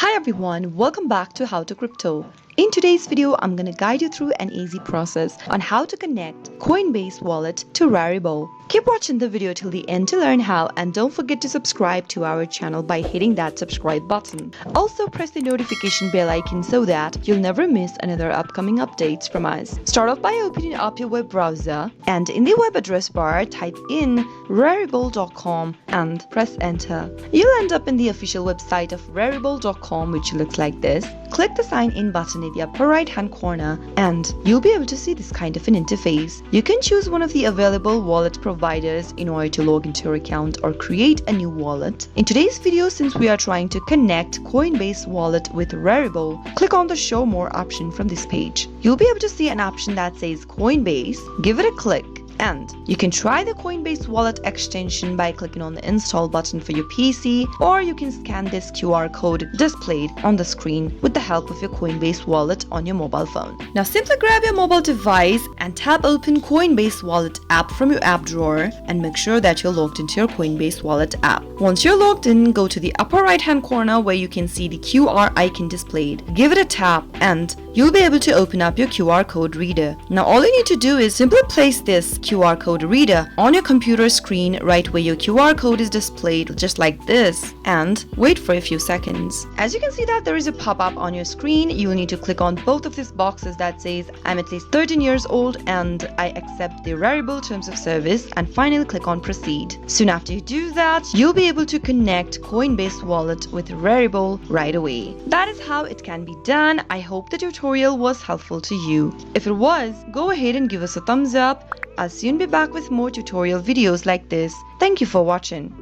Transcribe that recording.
Hi everyone, welcome back to How to Crypto. In today's video, I'm going to guide you through an easy process on how to connect Coinbase Wallet to Rarible. Keep watching the video till the end to learn how, and don't forget to subscribe to our channel by hitting that subscribe button. Also press the notification bell icon so that you'll never miss another upcoming updates from us. Start off by opening up your web browser and in the web address bar type in rarible.com and press enter. You'll end up in the official website of rarible.com, which looks like this. Click the sign in button in the upper right hand corner and you'll be able to see this kind of an interface. You can choose one of the available wallet providers in order to log into your account or create a new wallet. In today's video, since we are trying to connect Coinbase Wallet with Rarible, click on the show more option from this page. You'll be able to see an option that says Coinbase. Give it a click. And you can try the Coinbase Wallet extension by clicking on the install button for your PC, or you can scan this QR code displayed on the screen with the help of your Coinbase Wallet on your mobile phone. Now simply grab your mobile device and tap open Coinbase Wallet app from your app drawer and make sure that you're logged into your Coinbase Wallet app. Once you're logged in, go to the upper right hand corner where you can see the QR icon displayed. Give it a tap and you'll be able to open up your QR code reader. Now all you need to do is simply place this QR code reader on your computer screen right where your QR code is displayed, just like this, and wait for a few seconds. As you can see that there is a pop-up on your screen, you will need to click on both of these boxes that says I'm at least 13 years old and I accept the Rarible terms of service, and finally click on proceed. Soon after you do that, you'll be able to connect Coinbase Wallet with Rarible right away. That is how it can be done. I hope the tutorial was helpful to you. If it was, go ahead and give us a thumbs up. I'll soon be back with more tutorial videos like this. Thank you for watching.